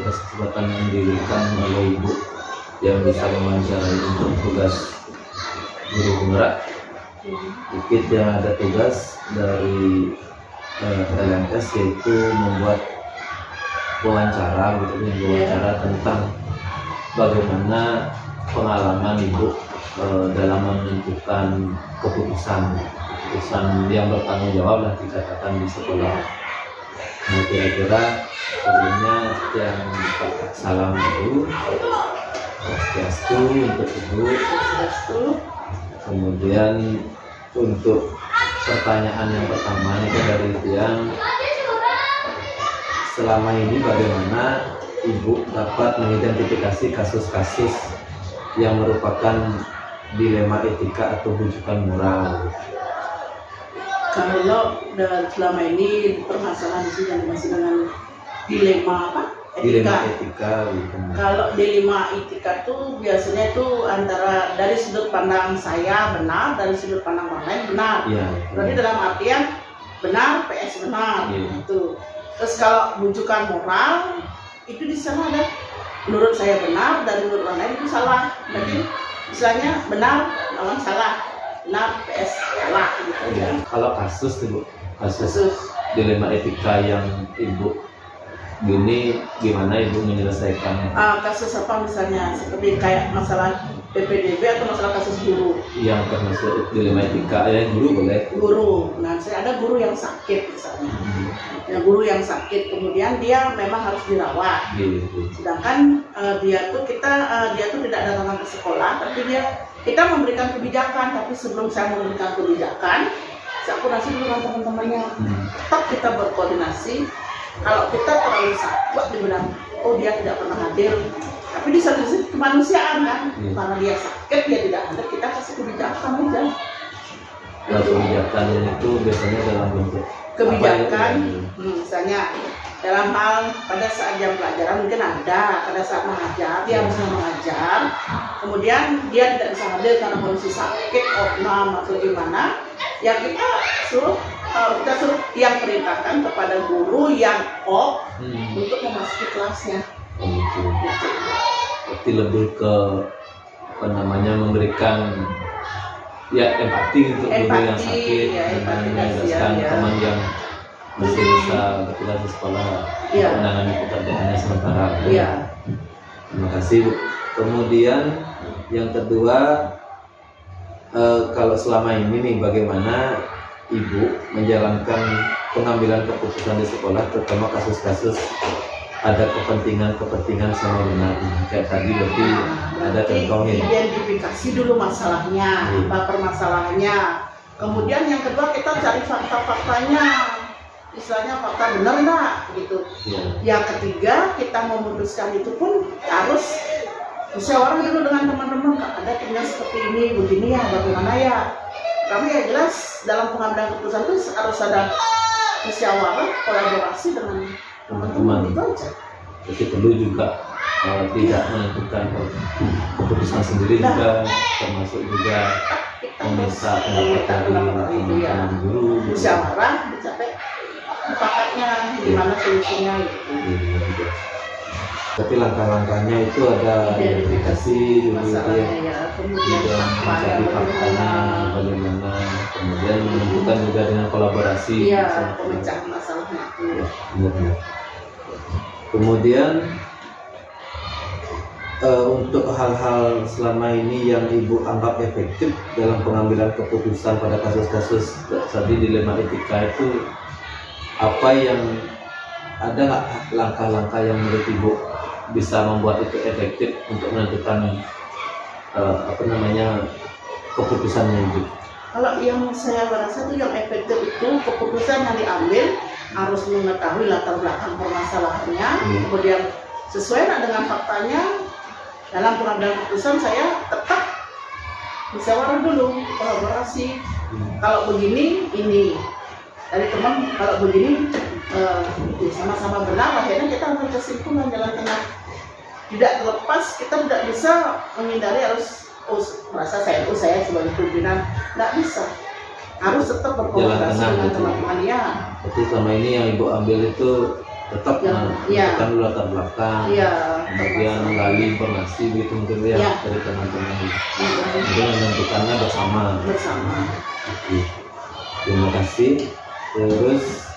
atas kesempatan yang diberikan oleh Ibu yang bisa mewawancarai untuk tugas guru penggerak. Dikit yang ada tugas dari LMS yaitu membuat wawancara tentang bagaimana pengalaman Ibu dalam menentukan keputusan yang bertanggung jawab lah dikatakan di sekolah. Nah, kira-kira sebelumnya yang salam dulu, swastiastu untuk Ibu. Kemudian untuk pertanyaan yang pertama itu dari Tiang, selama ini bagaimana Ibu dapat mengidentifikasi kasus-kasus yang merupakan dilema etika atau rujukan moral? Kalau selama ini permasalahan di sini masih dengan dilema apa? Etika. Kalau dilema etika tuh biasanya itu antara dari sudut pandang saya benar, dari sudut pandang orang lain benar. Ya, berarti dalam artian benar PS benar itu. Terus kalau rujukan moral itu di sana ada menurut saya benar, dari menurut orang lain itu salah. Berarti istilahnya benar lawan salah, benar PS salah gitu. Ya. Kalau kasus tuh Bu, kasus dilema etika yang Ibu gini, gimana Ibu menyelesaikannya? Kasus apa misalnya seperti kayak masalah PPDB atau masalah kasus guru yang termasuk dilema etika ya, guru boleh? Guru, nah saya ada guru yang sakit misalnya, ya, guru yang sakit kemudian dia memang harus dirawat, sedangkan dia tuh tidak datang ke sekolah, tapi kita memberikan kebijakan, tapi sebelum saya memberikan kebijakan saya koordinasi dulu dengan teman-temannya, tetap kita berkoordinasi. Kalau kita terlalu sakit dibilang, oh dia tidak pernah hadir, tapi di satu sisi kemanusiaan kan, karena dia sakit dia tidak hadir, kita kasih kebijakan aja. Kalau kebijakan itu biasanya dalam bentuk kebijakan, misalnya dalam hal pada saat jam pelajaran mungkin ada, pada saat mengajar dia harus mengajar, kemudian dia tidak bisa hadir karena kondisi sakit, opnam atau gimana, ya kita suruh yang perintahkan kepada guru yang untuk memasuki kelasnya. Berarti lebih ke memberikan ya empati untuk guru yang sakit, dan menjelaskan teman yang masih bisa bertugas di sekolah menangani pekerjaannya sementara. Terima kasih Bu. Kemudian yang kedua, kalau selama ini nih bagaimana Ibu menjalankan pengambilan keputusan di sekolah, terutama kasus-kasus ada kepentingan sama benar. Kayak tadi berarti ada contohnya. Identifikasi dulu masalahnya, apa permasalahannya. Kemudian yang kedua kita cari fakta-faktanya, istilahnya fakta benar enggak gitu. Yang ketiga kita memutuskan itu pun harus musyawarah dulu dengan teman-teman. Ada tinggal seperti ini, begini ya, bagaimana ya. Kami ya jelas dalam pengambilan keputusan itu harus ada musyawarah, kolaborasi dengan teman-teman itu aja. Jadi perlu juga tidak menentukan keputusan sendiri juga, termasuk juga meminta pendapat dari teman-teman guru. Musyawarah dicapai mufakatnya, gimana solusinya gitu. Tapi langkah-langkahnya itu ada identifikasi dulu ya, kemudian mencari faktanya bagaimana, kemudian menentukan juga dengan kolaborasi pemecahan masalahnya. Kemudian untuk hal-hal selama ini yang Ibu anggap efektif dalam pengambilan keputusan pada kasus-kasus tadi dilema etika itu, apa yang ada nggak langkah-langkah yang menurut Ibu bisa membuat itu efektif untuk menentukan keputusannya Ibu? Kalau yang saya merasa itu yang efektif itu keputusan yang diambil harus mengetahui latar belakang permasalahannya, kemudian sesuai dengan faktanya. Dalam pengambilan keputusan saya tetap musyawarah dulu, kolaborasi. Kalau begini ini dari teman, kalau begini sama-sama benar, akhirnya kita ambil kesimpulan jalan tengah. Tidak terlepas, kita tidak bisa menghindari harus merasa saya sebagai pimpinan, tidak bisa. Harus tetap berkolaborasi dengan teman-teman ya. Jadi selama ini yang Ibu ambil itu tetap menentukan latar belakang, kemudian gali informasi gitu mungkin dari teman-teman. Kemudian menentukannya bersama. Terima kasih. Terus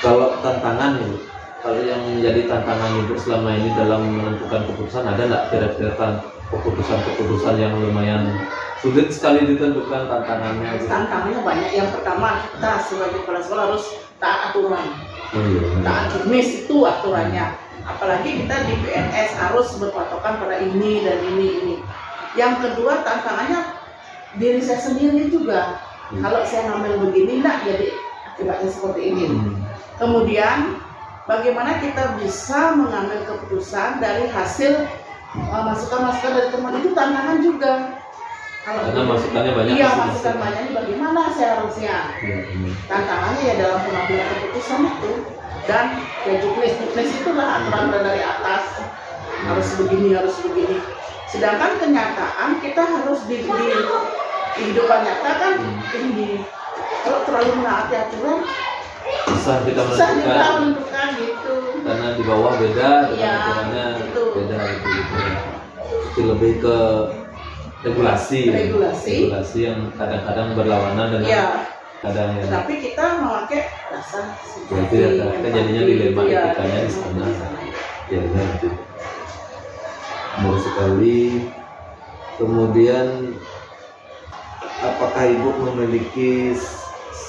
kalau tantangan Ibu, kalau yang menjadi tantangan Ibu selama ini dalam menentukan keputusan, ada nggak kira-kira keputusan yang lumayan sulit sekali ditentukan tantangannya? Tantangannya banyak. Yang pertama, kita sebagai kepala sekolah harus taat aturan. Taat jurnis itu aturannya. Apalagi kita di PNS harus berpatokan pada ini dan ini. Yang kedua, tantangannya diri saya sendiri juga. Kalau saya ngambil begini, enggak jadi akibatnya seperti ini. Kemudian bagaimana kita bisa mengambil keputusan dari hasil masukan-masukan dari teman, itu tantangan juga. Karena masukannya banyak. Iya, masukan banyaknya bagaimana saya harusnya. Tantangannya ya dalam pengambilan keputusan itu. Dan ya juknis itulah aturan dari atas. Harus begini. Sedangkan kenyataan kita harus di kehidupan nyata kan ini. Kalau terlalu menaati aturan, susah kita menentukan gitu. Karena di bawah beda, aturannya beda gitu. Itu lebih ke regulasi yang kadang-kadang berlawanan dengan kadang yang. Tapi kita memakai dasar jadi jadinya dilema etikanya di sana. Ya benar. Benar sekali. Kemudian apakah Ibu memiliki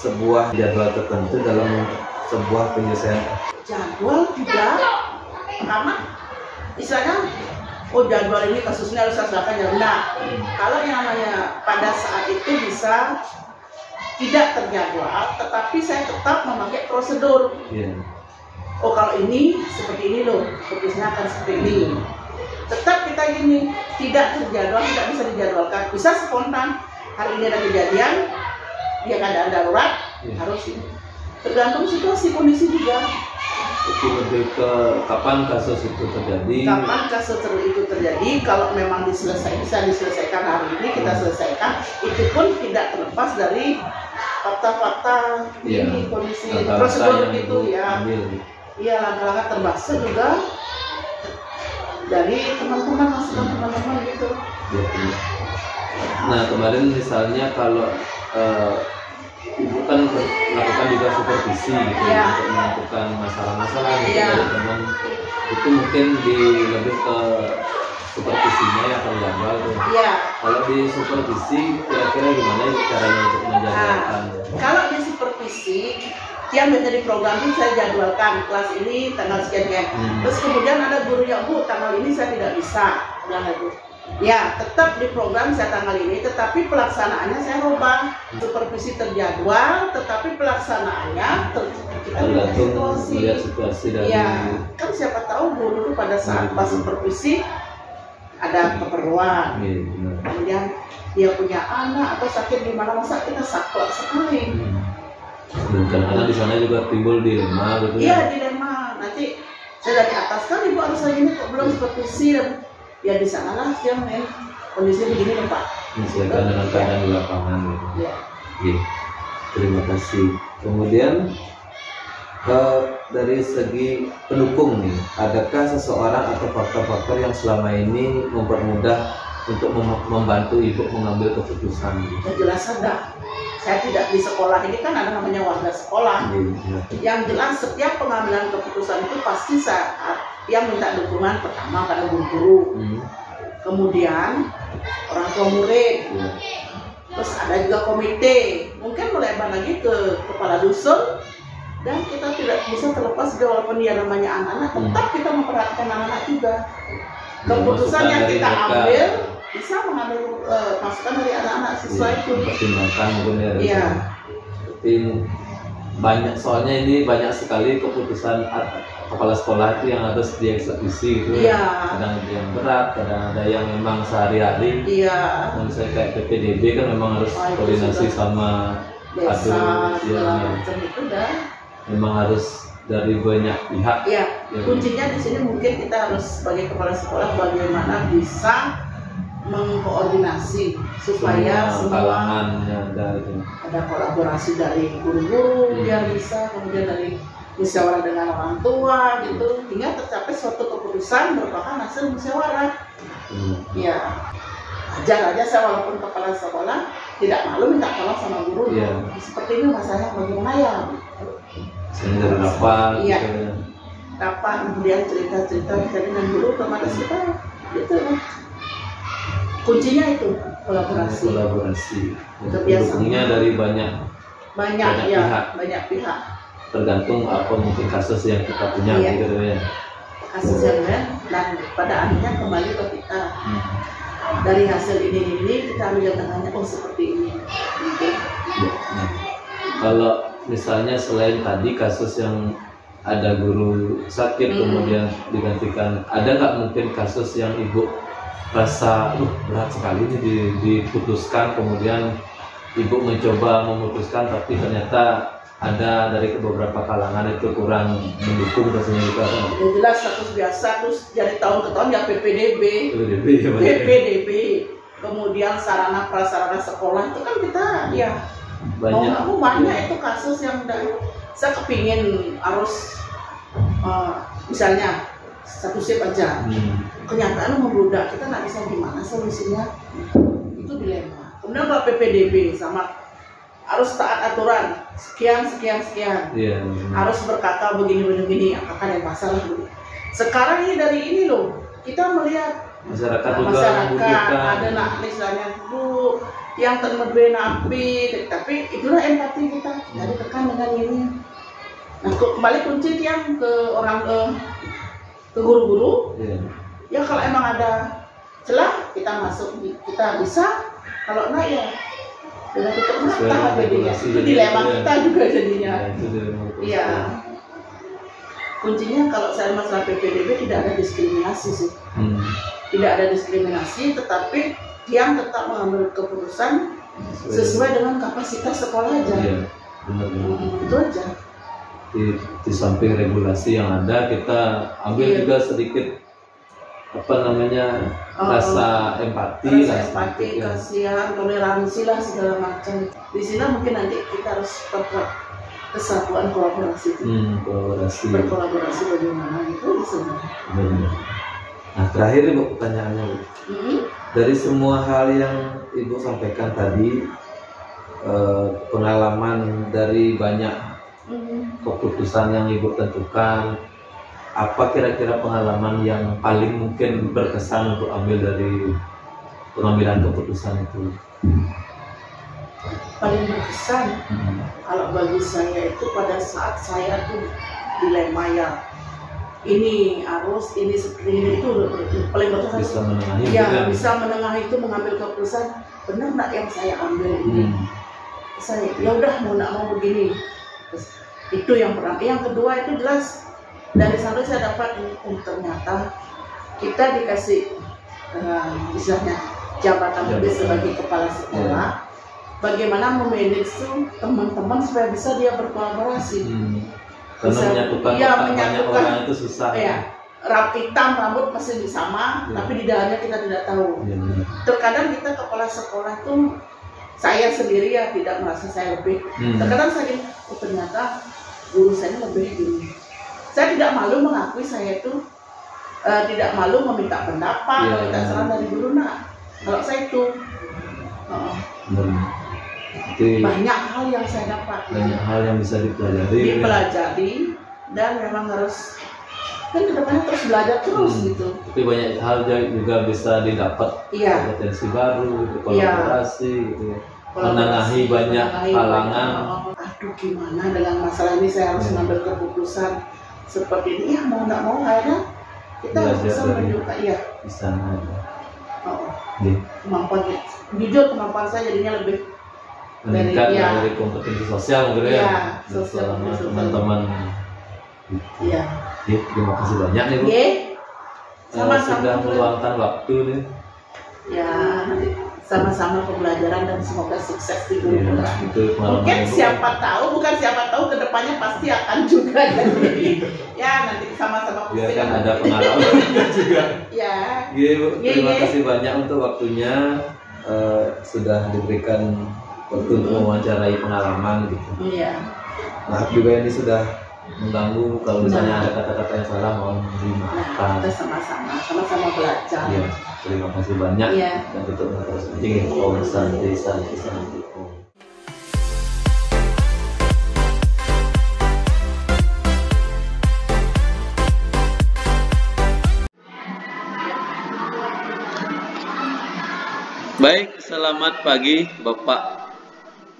sebuah jadwal tertentu dalam sebuah penyelesaian? Jadwal juga, karena istilahnya jadwal ini kasusnya harus selesaikan ya. Kalau yang namanya pada saat itu bisa tidak terjadwal, tetapi saya tetap memakai prosedur. Kalau ini seperti ini loh, keputusannya akan seperti ini. Tetap kita gini, tidak terjadwal, tidak bisa dijadwalkan, bisa spontan. Hari ini ada kejadian, dia keadaan darurat, harus ini. Tergantung situasi kondisi juga. Itu lebih ke kapan kasus itu terjadi. Kalau memang bisa diselesaikan hari ini, kita selesaikan. Itu pun tidak terlepas dari fakta-fakta ini, kondisi prosedur itu ya. Iya, langkah-langkah termasuk juga dari teman-teman gitu. Nah, kemarin misalnya kalau Ibu kan melakukan juga supervisi gitu untuk menentukan masalah-masalah dari teman, itu mungkin lebih ke supervisinya yang terjadwal tuh. Kalau di supervisi kira-kira gimana caranya untuk menjadwalkan? Kalau di supervisi yang menjadi program itu saya jadwalkan kelas ini tanggal sekian. Terus kemudian ada gurunya, Bu, tanggal ini saya tidak bisa. Ya, tetap di program saya tanggal ini, tetapi pelaksanaannya saya rubah. Supervisi terjadwal, tetapi pelaksanaannya kita melihat situasi dari. Kan siapa tahu guru itu pada saat pas supervisi ada keperluan. Kemudian dia punya anak atau sakit di mana, masa kita saklek sekali. Dan kadang-kadang di sana juga timbul dilema gitu. Dilema. Nanti saya dari atas kan Ibu harus lagi ini kok belum supervisi. Ya di sanalah dia main kondisinya begini Pak. Menyesuaikan dengan keadaan di lapangan gitu. Terima kasih. Kemudian dari segi pendukung nih, adakah seseorang atau faktor-faktor yang selama ini mempermudah untuk membantu Ibu mengambil keputusan? Jelas ada. Saya tidak di sekolah ini kan ada namanya warga sekolah. Yang jelas setiap pengambilan keputusan itu pasti yang minta dukungan pertama pada guru, kemudian orang tua murid, terus ada juga komite, mungkin melebar lagi ke kepala dusun, dan kita tidak bisa terlepas juga walaupun dia namanya anak-anak, tetap kita memperhatikan anak-anak juga. Keputusan yang kita ambil bisa mengambil masukan dari anak-anak siswa itu. Pertimbangkan mungkin ya. Tapi banyak, soalnya ini banyak sekali keputusan kepala sekolah itu yang harus dieksekusi gitu. Kadang ada yang berat, kadang ada yang memang sehari-hari. Misalnya kayak PPDB kan memang harus koordinasi sama desa, memang harus dari banyak pihak. Kuncinya di sini mungkin kita harus sebagai kepala sekolah bagaimana bisa mengkoordinasi supaya semua ada kolaborasi dari guru-guru biar bisa, kemudian dari musyawarah dengan orang tua gitu, hingga tercapai suatu keputusan merupakan hasil musyawarah. Ya, ajar aja saya walaupun kepala sekolah tidak malu minta tolong sama guru. Seperti ini masalahnya bagaimana ya? Dari rapat. Iya. Rapat kemudian cerita-cerita kita dengan guru, otomatis kita gitu. Kuncinya itu kolaborasi. Dukungnya dari banyak pihak. Tergantung apa mungkin kasus yang kita punya gitu ya. Kasus yang lain dan pada akhirnya kembali ke kita. Dari hasil ini kita ambil tengahnya, oh seperti ini. Kalau misalnya selain tadi kasus yang ada guru sakit kemudian digantikan, ada nggak mungkin kasus yang ibu rasa berat sekali ini diputuskan, kemudian ibu mencoba memutuskan tapi ternyata ada dari beberapa kalangan itu kurang mendukung rasanya juga kan? Ya jelas status biasa, terus dari tahun ke tahun ya PPDB, kemudian sarana prasarana sekolah itu kan kita ya banyak itu kasus yang saya kepingin harus misalnya satu shift aja, kenyataan membludak, kita nggak bisa gimana solusinya, itu dilema. Kemudian kalau PPDB sama harus taat aturan sekian, harus berkata begini, apakah ada masalah dulu. Sekarang ini dari ini loh, kita melihat masyarakat ada misalnya dulu yang terlebih napi, tapi itulah empati kita dari tekan dengan ini. Nah kembali kunci yang ke ke guru-guru. Ya kalau emang ada celah kita masuk, kita bisa, kalau enggak ya dengan tutup mata jadinya. Itu dilema kita juga jadinya. Iya. Kuncinya kalau saya masalah PPDB tidak ada diskriminasi sih. Tidak ada diskriminasi, tetapi yang tetap mengambil keputusan sesuai dengan kapasitas sekolah aja. Itu aja. Di samping regulasi yang ada, kita ambil juga sedikit rasa empati, kasihan, toleransi lah segala macam. Di sini mungkin nanti kita harus kesatuan kolaborasi. Berkolaborasi bagaimana itu sebenarnya. Nah terakhir ibu pertanyaannya, dari semua hal yang ibu sampaikan tadi, pengalaman dari banyak keputusan yang ibu tentukan, apa kira-kira pengalaman yang paling mungkin berkesan untuk ambil dari pengambilan keputusan itu? Paling berkesan, kalau bagi saya itu pada saat saya tuh dilema ya, ini harus, ini seperti ini, itu paling berkesan. Bisa menengahi. Ya, bisa menengahi itu, mengambil keputusan benar nggak yang saya ambil ini. Saya ya udah mau nggak mau begini. Itu yang pertama. Yang kedua itu jelas dari sana saya dapat ternyata kita dikasih misalnya jabatan lebih sebagai kepala sekolah, bagaimana memanage teman-teman supaya bisa dia berkolaborasi. Karena menyatukan orang itu susah. Hitam rambut masih sama, tapi di dalamnya kita tidak tahu. Terkadang kita kepala sekolah tuh, saya sendiri ya tidak merasa saya lebih. Terkadang saya ternyata guru saya lebih gini. Saya tidak malu mengakui saya itu tidak malu meminta pendapat, meminta saran dari guru. Nah, kalau saya itu banyak hal yang saya dapat. Banyak hal yang bisa dipelajari dan memang harus kan kedepannya terus belajar terus gitu. Tapi banyak hal juga bisa didapat, kompetensi baru, kolaborasi gitu. Menengahi banyak halangan. Aduh gimana dengan masalah ini, saya harus mengambil keputusan seperti ini. Ya mau nggak mau akhirnya kita harus bisa menunjukkan di sana. Kemampuan saya jadinya lebih meningkat dari kompetensi sosial gitu ya. Selama teman-teman. Terima kasih banyak nih Bu. Sudah meluangkan waktu nih. Ya, sama-sama pembelajaran dan semoga sukses di dunia. Mungkin siapa tahu kedepannya pasti akan juga jadi. Ya nanti sama-sama ya kan ada pengalaman juga. Terima kasih banyak untuk waktunya, sudah diberikan waktu untuk mewawancarai pengalaman gitu. Maaf juga ini sudah mengganggu. Kalau misalnya ada kata-kata yang salah, mohon dimaafkan. Kita sama-sama belajar. Iya, terima kasih banyak. Dan tutup terus penting. Om Santi Santi Santi. Baik, selamat pagi Bapak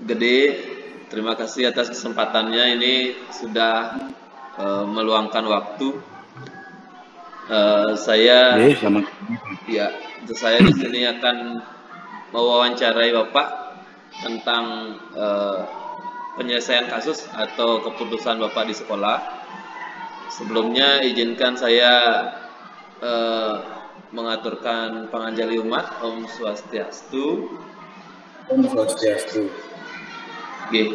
Gede. Terima kasih atas kesempatannya. Ini sudah meluangkan waktu. Saya di sini akan mewawancarai Bapak tentang penyelesaian kasus atau keputusan Bapak di sekolah. Sebelumnya izinkan saya mengaturkan panganjali umat. Om Swastiastu. Om Swastiastu. Oke,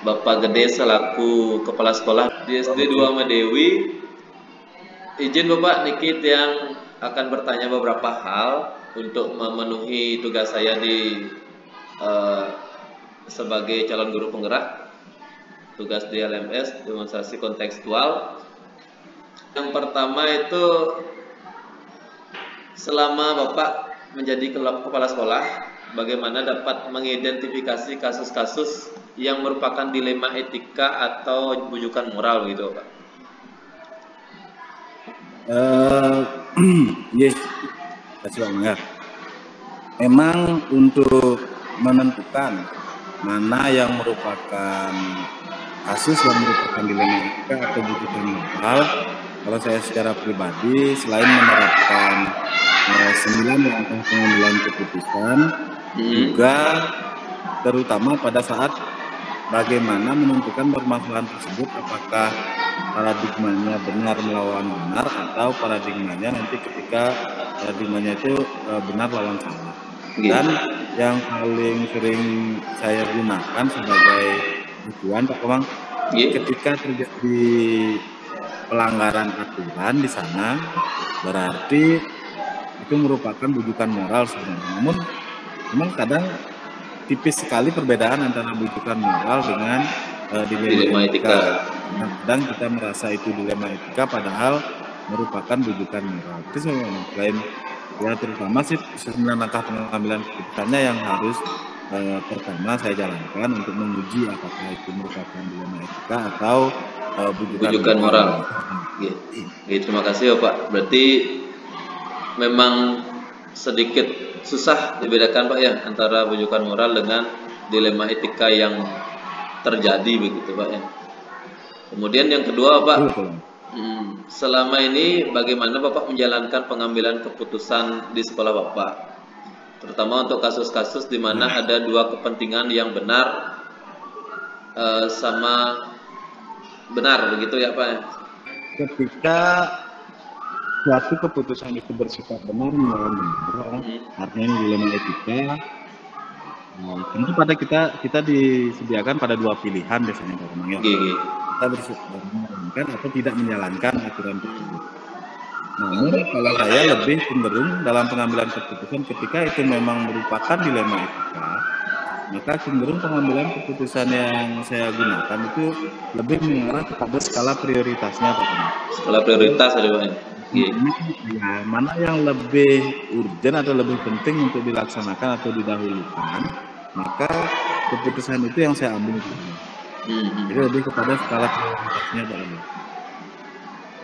Bapak Gede selaku kepala sekolah di SD 2 Medewi, izin Bapak Nikit yang akan bertanya beberapa hal untuk memenuhi tugas saya di sebagai calon guru penggerak tugas di LMS demonstrasi kontekstual. Yang pertama itu, selama Bapak menjadi kepala sekolah, bagaimana dapat mengidentifikasi kasus-kasus yang merupakan dilema etika atau bujukan moral gitu, Pak? Yes, kasih Bang. Memang untuk menentukan mana yang merupakan kasus yang merupakan dilema etika atau bujukan moral, kalau saya secara pribadi selain menerapkan 9 langkah pengambilan keputusan, juga terutama pada saat bagaimana menentukan permasalahan tersebut, apakah paradigmanya benar melawan benar atau paradigmanya nanti ketika paradigmanya itu benar lawan salah. Dan yang paling sering saya gunakan sebagai tujuan, Pak Komang, ketika terjadi pelanggaran aturan di sana, berarti itu merupakan bujukan moral sebenarnya. Namun memang kadang tipis sekali perbedaan antara bujukan moral dengan dilema etika. Kadang kita merasa itu dilema etika padahal merupakan bujukan moral. Itu selain ya terutama sih 9 langkah pengambilan keputusannya yang harus pertama saya jalankan untuk menguji apakah itu merupakan dilema etika atau bujukan moral. Terima kasih Pak. Berarti memang sedikit susah dibedakan Pak ya antara bujukan moral dengan dilema etika yang terjadi begitu Pak ya. Kemudian yang kedua Pak, selama ini bagaimana Bapak menjalankan pengambilan keputusan di sekolah Bapak, terutama untuk kasus-kasus di mana ada dua kepentingan yang benar sama benar begitu ya Pak? Ketika suatu keputusan itu bersifat benar melawan benar, artinya dilema etika, tentu pada kita disediakan pada dua pilihan biasanya Pak Komang. Kita menjalankan atau tidak menjalankan aturan tersebut. Namun kalau saya lebih cenderung dalam pengambilan keputusan ketika itu memang merupakan dilema etika, maka cenderung pengambilan keputusan yang saya gunakan itu lebih mengarah kepada skala prioritasnya Pak Komang. Skala prioritas ada Pak. Ya, mana yang lebih urgent atau lebih penting untuk dilaksanakan atau didahulukan, maka keputusan itu yang saya ambil. Jadi lebih kepada skala prioritasnya Pak.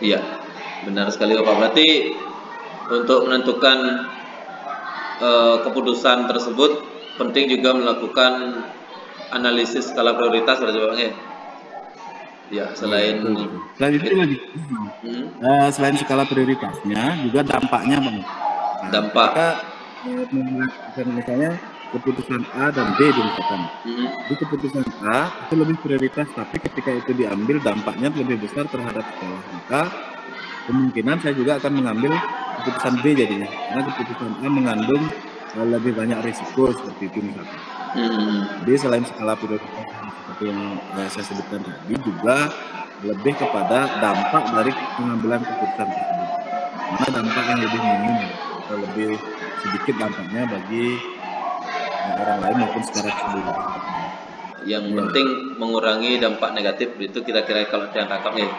Iya, benar sekali Bapak. Berarti untuk menentukan keputusan tersebut penting juga melakukan analisis skala prioritas ada Bapak ya. Ya, selain itu lagi selain skala prioritasnya juga dampaknya Bang. Dampak. Misalnya keputusan A dan B misalkan. Di keputusan A itu lebih prioritas, tapi ketika itu diambil dampaknya lebih besar terhadap sekolah, maka kemungkinan saya juga akan mengambil keputusan B jadinya, karena keputusan A mengandung lebih banyak risiko seperti itu misalkan. Jadi selain skala prioritas seperti yang saya sebutkan tadi, juga lebih kepada dampak dari pengambilan keputusan tersebut. Mana dampak yang lebih minim atau lebih sedikit dampaknya bagi orang lain maupun secara keseluruhan. Yang penting mengurangi dampak negatif itu kira-kira kalau yang kakak nih.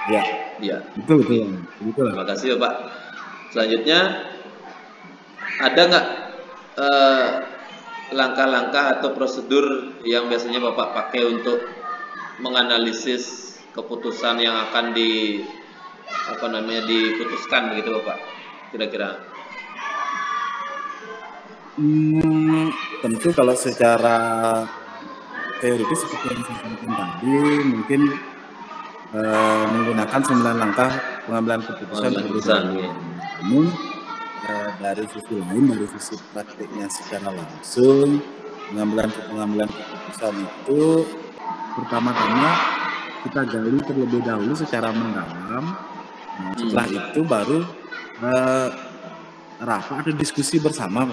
Ya. Ya. Betul. Terima kasih Bapak. Selanjutnya ada nggak langkah-langkah atau prosedur yang biasanya Bapak pakai untuk menganalisis keputusan yang akan diputuskan begitu Bapak? Kira-kira? Tentu kalau secara teoritis seperti yang saya sampaikan tadi, mungkin menggunakan 9 langkah pengambilan keputusan. Namun dari sisi lain, dari sisi praktiknya secara langsung, pengambilan keputusan itu pertama-tama kita gali terlebih dahulu secara mendalam. Setelah itu baru rapat atau diskusi bersama.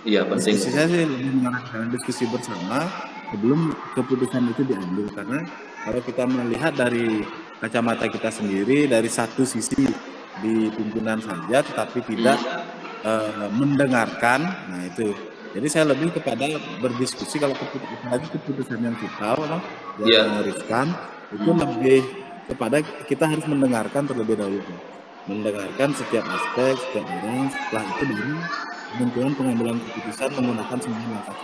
Iya, penting. Diskusi saya sih lebih mengarahkan diskusi bersama sebelum keputusan itu diambil, karena kalau kita melihat dari kacamata kita sendiri dari satu sisi di pimpinan saja tetapi tidak mendengarkan, nah itu. Jadi saya lebih kepada berdiskusi. Kalau keputusan yang vital yang mengharuskan itu lebih kepada kita harus mendengarkan terlebih dahulu, mendengarkan setiap aspek, setiap orang. Setelah itu baru pengambilan keputusan menggunakan semua langkah.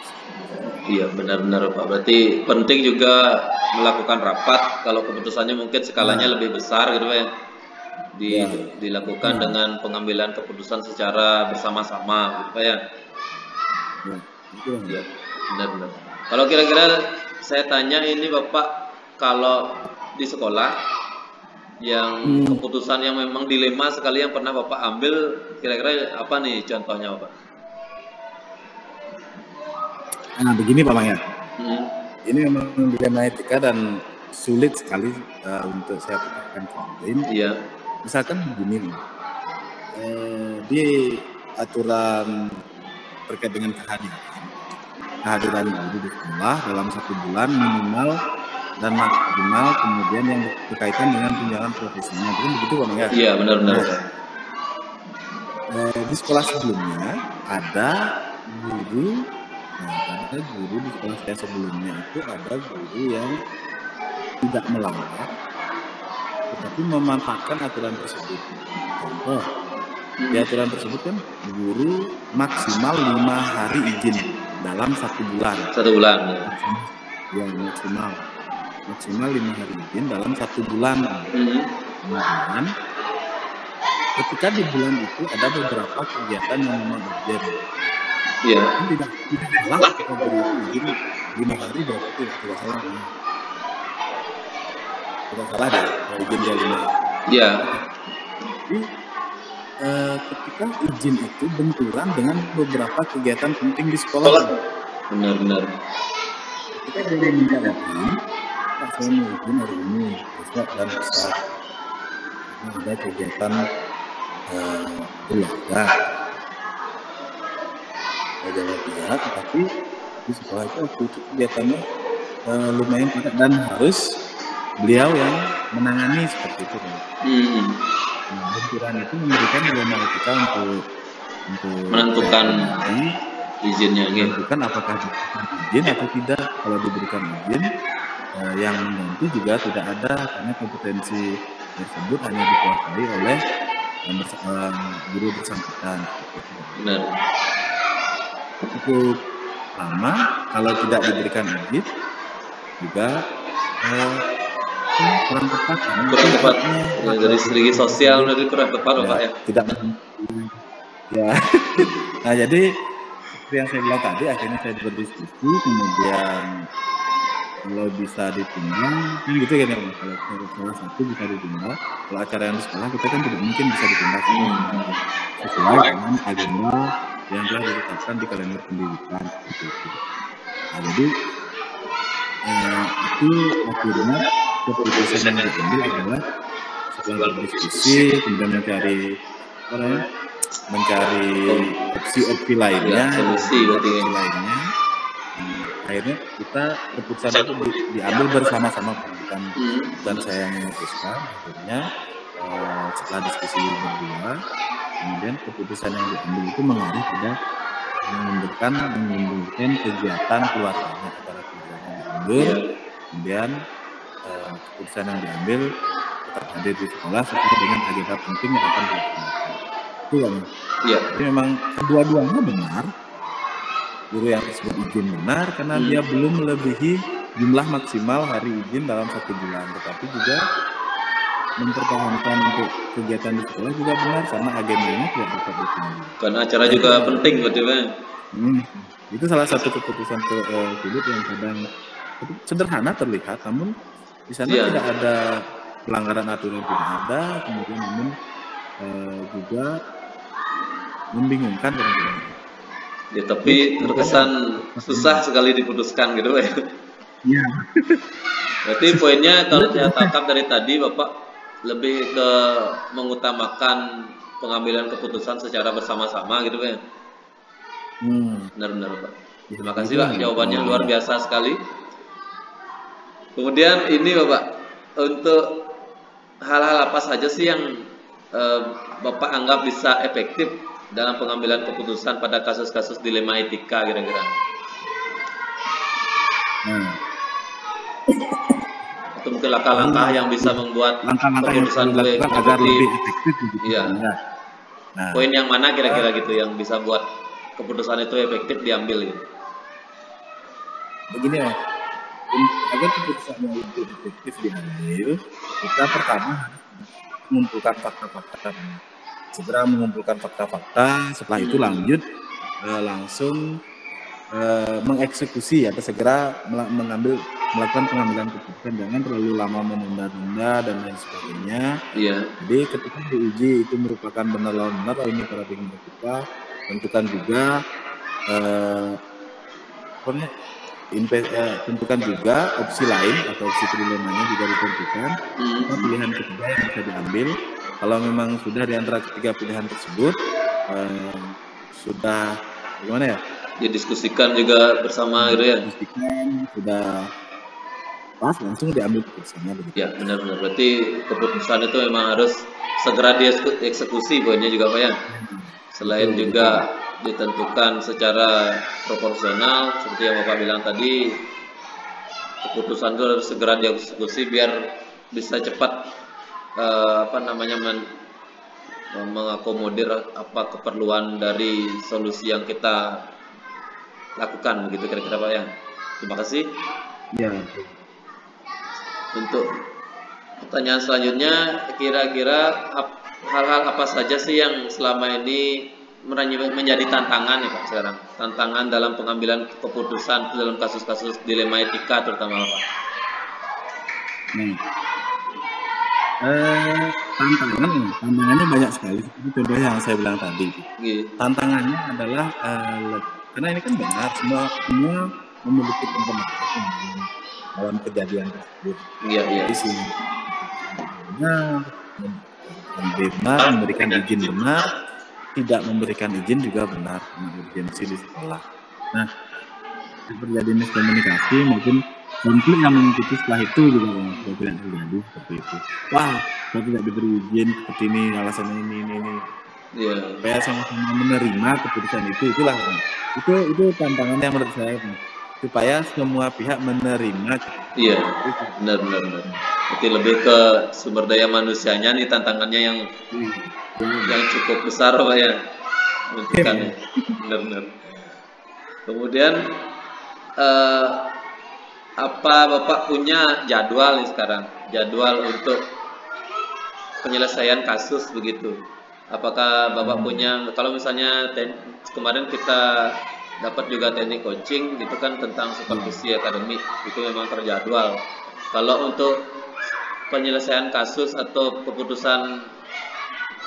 Iya, benar-benar Pak. Berarti penting juga melakukan rapat kalau keputusannya mungkin skalanya lebih besar gitu Pak ya. Dilakukan dengan pengambilan keputusan secara bersama-sama gitu Pak ya. Iya, benar-benar. Kalau kira-kira saya tanya ini Bapak, kalau di sekolah yang keputusan yang memang dilema sekali yang pernah Bapak ambil, kira-kira apa nih contohnya Bapak? Nah begini Pak Mangya, ini memang dilema etika dan sulit sekali untuk saya katakan kemarin. Iya. Misalkan begini, di aturan terkait dengan kehadiran guru di sekolah dalam 1 bulan minimal dan maksimal, kemudian yang berkaitan dengan tunjangan profesinya, bukan begitu Pak Mangya? Iya, benar-benar. Di sekolah sebelumnya ada guru di sekolah saya sebelumnya itu ada guru yang tidak melanggar tetapi memanfaatkan aturan tersebut. Contoh, di aturan tersebut kan guru maksimal 5 hari izin dalam 1 bulan. 1 bulan. Ya, maksimal 5 hari izin dalam 1 bulan. Kemudian ketika di bulan itu ada beberapa kegiatan yang memang urgent. Iya. Tidak salah kita beri izin 5 hari berarti tidak salah. Tidak salah deh izin dia 5 hari. Iya. Jadi ketika izin itu benturan dengan beberapa kegiatan penting di sekolah. Benar-benar. Kita jadi minta izin, Pak saya mau izin hari ini, besok dan lusa. Ada kegiatan keluarga. Jawab ya, tetapi di sekolah itu waktu itu kegiatannya lumayan padat dan harus beliau yang menangani seperti itu. Nah, benturan itu memberikan dilema etika untuk menentukan izinnya, menentukan apakah diberikan izin atau tidak. Kalau diberikan izin, yang mengganti juga tidak ada karena kompetensi tersebut hanya dikuasai oleh guru bersangkutan. Benar. Cukup lama kalau tidak diberikan izin juga kurang tepat ya, dari segi sosial dari kurang tepat Pak ya. Tidak ya. Nah jadi seperti yang saya bilang tadi, akhirnya saya berdiskusi, kemudian kalau bisa ditunda kan gitu kan ya, kalau salah satu bisa ditunda. Kalau acara yang di sekolah kita kan tidak mungkin bisa ditunda sesuai dengan agenda yang telah ditetapkan di kalender pendidikan seperti itu. Nah, jadi itu akhirnya keputusan yang diambil adalah setelah berdiskusi kemudian mencari opsi lainnya, solusi lainnya. Akhirnya kita keputusan itu diambil bersama-sama, dan saya yang memutuskan. Akhirnya setelah diskusi berdua, kemudian keputusan yang diambil itu mengarah pada mengundurkan kegiatan keluarganya acara keluarganya diundur, kemudian keputusan yang diambil tetap hadir di sekolah sesuai dengan agenda penting yang akan dilaksanakan. Itu kan? Iya. Jadi memang kedua-duanya benar. Guru yang tersebut izin benar karena dia belum melebihi jumlah maksimal hari izin dalam 1 bulan, tetapi juga mempertahankan untuk kegiatan di sekolah juga benar karena agendanya tidak dapat dipenuhi. Karena acara juga penting berarti Bang. Itu salah satu keputusan Philip yang kadang sederhana terlihat, namun di sana tidak ada pelanggaran aturan, tidak ada, kemudian namun juga membingungkan kadang-kadang. Ya, tapi terkesan susah sekali diputuskan gitu ya. Iya. Berarti poinnya kalau saya tangkap dari tadi Bapak lebih ke mengutamakan pengambilan keputusan secara bersama-sama gitu ya. Benar-benar Pak. Terima kasih Pak, jawabannya luar biasa sekali. Kemudian ini Bapak, untuk hal-hal apa saja sih yang Bapak anggap bisa efektif dalam pengambilan keputusan pada kasus-kasus dilema etika kira-kira? Atau mungkin langkah-langkah yang bisa membuat keputusan itu agar lebih efektif gitu. Iya. Nah, poin yang mana kira-kira gitu yang bisa buat keputusan itu efektif diambil gitu? Begini ya, agar keputusan yang lebih efektif diambil, kita pertama mengumpulkan fakta-fakta. Segera mengumpulkan fakta-fakta, setelah itu lanjut langsung mengeksekusi atau segera melakukan pengambilan keputusan, jangan terlalu lama menunda-nunda dan lain sebagainya. Iya. Jadi ketika diuji itu merupakan benar-benar ini paradigma kita, tentukan juga tentukan juga opsi lain atau opsi dilemanya juga ditentukan. Pilihan ketiga yang bisa diambil. Kalau memang sudah di antara ketiga pilihan tersebut sudah gimana ya? Didiskusikan juga bersama gitu ya. Diskusikan sudah pas langsung diambil keputusannya begitu. Ya benar-benar. Berarti keputusan itu memang harus segera dieksekusi poinnya juga Pak ya. Selain juga ditentukan secara proporsional seperti yang Bapak bilang tadi, keputusan itu harus segera dieksekusi biar bisa cepat mengakomodir apa keperluan dari solusi yang kita lakukan begitu kira-kira Pak ya. Terima kasih. Ya. Untuk pertanyaan selanjutnya, kira-kira hal-hal apa saja sih yang selama ini menjadi tantangan ya Pak sekarang? Tantangan dalam pengambilan keputusan dalam kasus-kasus dilema etika terutama Pak. Tantangannya banyak sekali. Itu contoh yang saya bilang tadi. Tantangannya adalah karena ini kan benar semua memiliki informasi dalam kejadian tersebut. Iya. Di sini benar, memberikan izin benar, tidak memberikan izin juga benar, urgensi di sekolah. Nah, terjadi miskomunikasi mungkin konflik yang mengikuti setelah itu juga tidak terjadi seperti itu. Wah, saya tidak diberi izin seperti ini, alasan ini. Iya. Supaya sama-sama menerima keputusan itulah. Itu tantangannya menurut saya, supaya semua pihak menerima. Iya, benar. Jadi lebih ke sumber daya manusianya nih tantangannya yang cukup besar Pak ya. Benar. Kemudian apa Bapak punya jadwal nih sekarang? Jadwal untuk penyelesaian kasus begitu. Apakah Bapak punya, kalau misalnya kemarin kita dapat juga teknik coaching itu kan tentang supervisi akademik, itu memang terjadwal. Kalau untuk penyelesaian kasus atau keputusan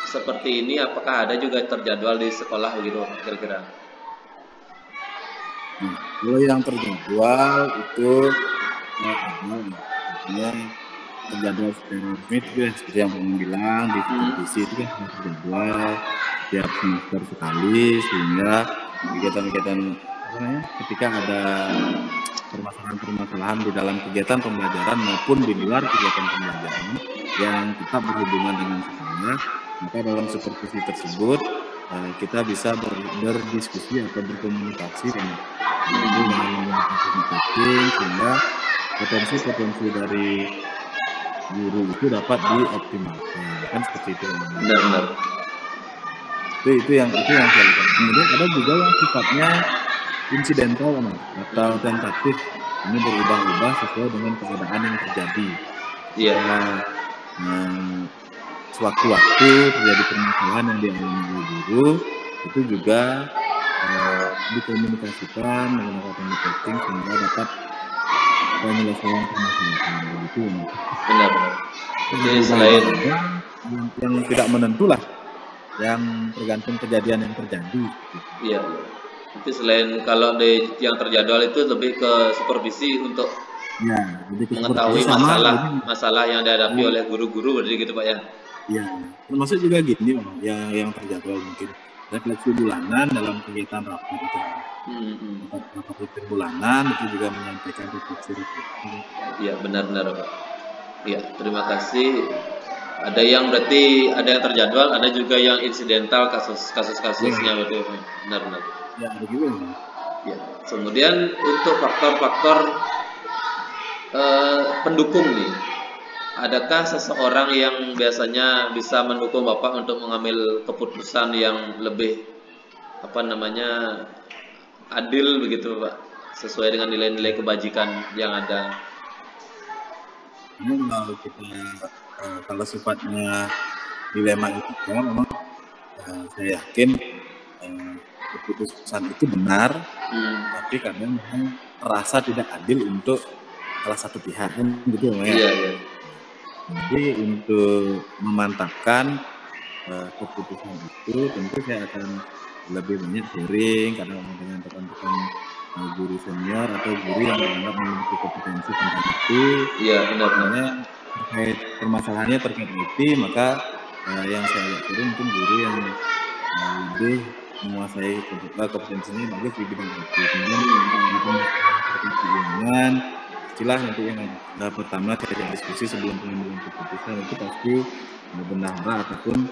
seperti ini, apakah ada juga terjadwal di sekolah begitu kira-kira? Kalau yang terjadwal itu terjadwal secara resmi itu ya, seperti yang Bung bilang di supervisi itu kan terjadwal setiap semester sekali, sehingga kegiatan-kegiatan ketika ada permasalahan di dalam kegiatan pembelajaran maupun di luar kegiatan pembelajaran yang tetap berhubungan dengan sekolah, maka dalam supervisi tersebut kita bisa berdiskusi atau berkomunikasi dengan menggunakan communicating, sehingga potensi dari guru itu dapat dioptimalkan, kan seperti itu. Benar. Itu yang saya lihat. Kemudian ada juga yang sifatnya insidental atau tentatif, ini berubah-ubah sesuai dengan keadaan yang terjadi. Iya. Sewaktu-waktu terjadi permasalahan yang dialami oleh guru, itu juga dikomunikasikan menggunakan communicating sehingga dapat penyelesaian permasalahan begitu. Benar. Jadi selain yang tidak menentu lah, yang tergantung kejadian yang terjadi. Iya. Itu selain kalau yang terjadwal itu lebih ke supervisi untuk mengetahui masalah yang dihadapi oleh guru-guru, berarti gitu Pak ya? Iya, termasuk juga gini yang terjadwal mungkin refleksi bulanan dalam kegiatan rapat itu. Rapat rutin bulanan itu juga menyampaikan refleksi. Iya, benar-benar Pak. Iya, terima kasih. Ada yang berarti ada yang terjadwal, ada juga yang insidental kasusnya betul. Benar-benar. Ya, begitu. Ya. Kemudian untuk faktor-faktor pendukung nih, adakah seseorang yang biasanya bisa mendukung Bapak untuk mengambil keputusan yang lebih adil begitu Pak, sesuai dengan nilai-nilai kebajikan yang ada? Kalau sifatnya dilema itu memang saya yakin keputusan itu benar, tapi kadang memang terasa tidak adil untuk salah satu pihak, kan gitu ya. Iya. Jadi untuk memantapkan keputusan itu, tentu saya akan lebih banyak sharing kadang dengan rekan-rekan guru senior atau guru yang dianggap memiliki kompetensi tentang itu. Iya, benar-benar. Terkait permasalahannya terkait IT, maka yang saya lihat mungkin guru yang lebih menguasai kompetensinya bagus di bidang IT. Kemudian di keuangan, istilah nanti yang pertama kita diskusi sebelum pengambilan keputusan itu pasti bendahara ataupun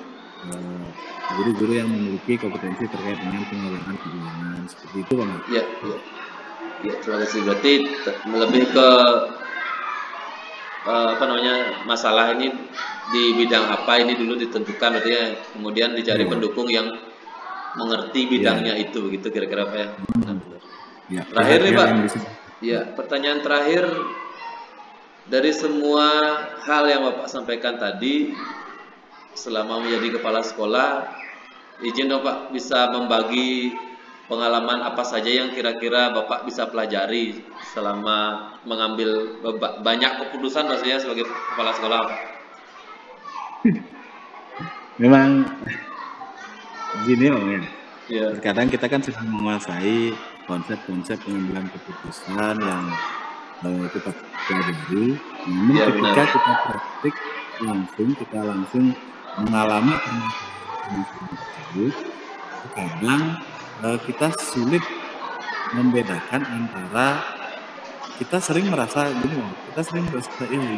guru-guru yang memiliki kompetensi terkait dengan pengelolaan keuangan, seperti itu Bang. Iya. Terima kasih. Berarti lebih ke masalah ini di bidang apa ini dulu ditentukan, berarti ya, kemudian dicari pendukung yang mengerti bidangnya itu, begitu kira-kira Pak ya. Ya. Terakhir nih Pak. Ya, pertanyaan terakhir, dari semua hal yang Bapak sampaikan tadi selama menjadi kepala sekolah, izin dong Pak bisa membagi pengalaman apa saja yang kira-kira Bapak bisa pelajari selama mengambil banyak keputusan maksudnya sebagai kepala sekolah Pak. Memang gini Om ya. Terkadang kita kan sudah menguasai konsep-konsep pengambilan keputusan yang kita pelajari. Namun ketika kita praktik kita langsung mengalami permasalahan tersebut, kadang kita sulit membedakan antara kita sering merasa ini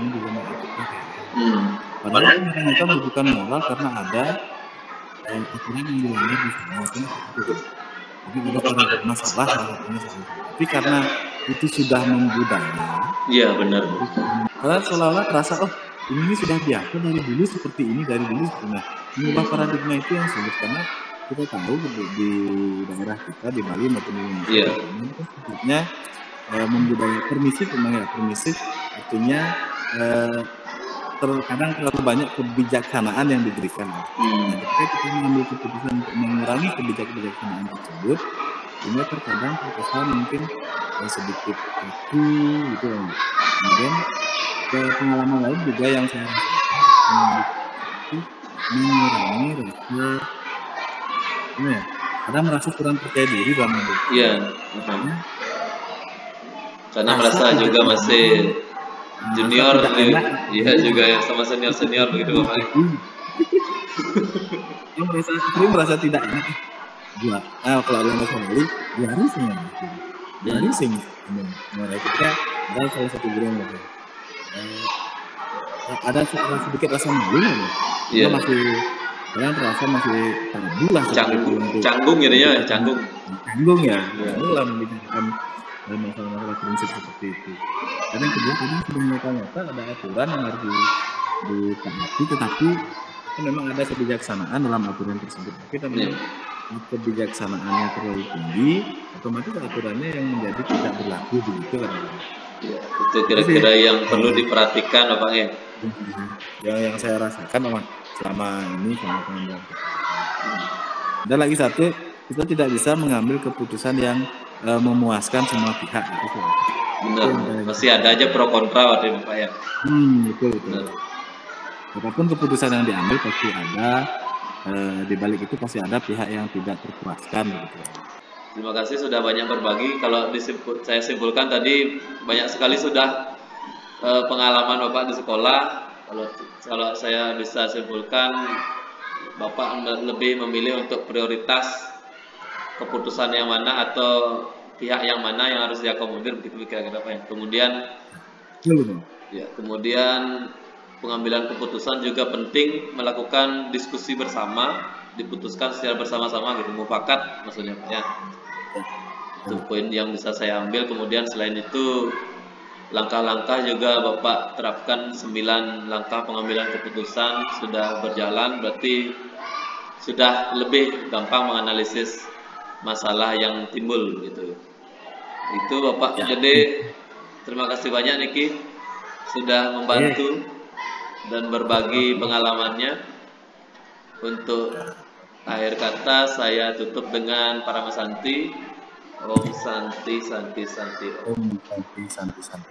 juga mau ikut. Padahal ternyata bukan moral karena ada aturan yang dilanggar di sana. Jadi ada masalah, tapi karena itu sudah membudaya. Iya benar. Karena seolah-olah terasa ini sudah biasa dari dulu seperti ini dari dulu. Nah, mengubah paradigma itu yang sulit karena kita tahu di daerah kita di Bali maupun di Indonesia itu sebetulnya membudaya permisif, artinya terkadang terlalu banyak kebijaksanaan yang diberikan. Nah, ketika kita mengambil keputusan untuk mengurangi kebijaksanaan tersebut, sehingga terkadang terkesan mungkin sedikit kaku gitu. Kemudian pengalaman lain juga yang saya rasakan mengurangi rasa kadang merasa kurang percaya diri dalam hidup. Iya. Karena merasa juga masih junior, iya juga ya sama senior begitu Bapak. merasa tidak enak. Kalau ada masalah Bali, dia harus ketika ada salah satu guru yang ada sedikit rasa malu, dia masih Kadang terasa masih tabu lah canggung jadinya, canggung ya dalam membicarakan masalah-masalah prinsip seperti itu. Karena kedua tadi sudah nyata-nyata ada aturan yang harus ditaati, tetapi memang ada kebijaksanaan dalam aturan tersebut. Kita kebijaksanaannya terlalu tinggi, otomatis aturannya yang menjadi tidak berlaku begitu kan. Ya, itu kira-kira yang perlu diperhatikan Bapak ya. Yang saya rasakan memang selama ini selama pengambilan keputusan. Dan lagi satu, kita tidak bisa mengambil keputusan yang memuaskan semua pihak. Gitu. Benar, masih ada aja pro kontra waktu itu Pak ya. Betul. Apapun keputusan yang diambil pasti ada, di balik itu pasti ada pihak yang tidak terpuaskan. Gitu. Terima kasih sudah banyak berbagi. Kalau saya simpulkan tadi banyak sekali sudah pengalaman Bapak di sekolah. Kalau saya bisa simpulkan, Bapak lebih memilih untuk prioritas keputusan yang mana atau pihak yang mana yang harus diakomodir begitu kira-kira Pak ya. Kemudian pengambilan keputusan juga penting melakukan diskusi bersama, diputuskan secara bersama-sama gitu, mufakat maksudnya Pak ya. Itu poin yang bisa saya ambil. Kemudian selain itu langkah-langkah juga Bapak terapkan 9 langkah pengambilan keputusan sudah berjalan, berarti sudah lebih gampang menganalisis masalah yang timbul gitu. Itu Bapak ya. Jadi terima kasih banyak Niki sudah membantu dan berbagi pengalamannya. Untuk akhir kata saya tutup dengan Paramasanti. Om Santi Santi Santi. Om Santi Santi Santi.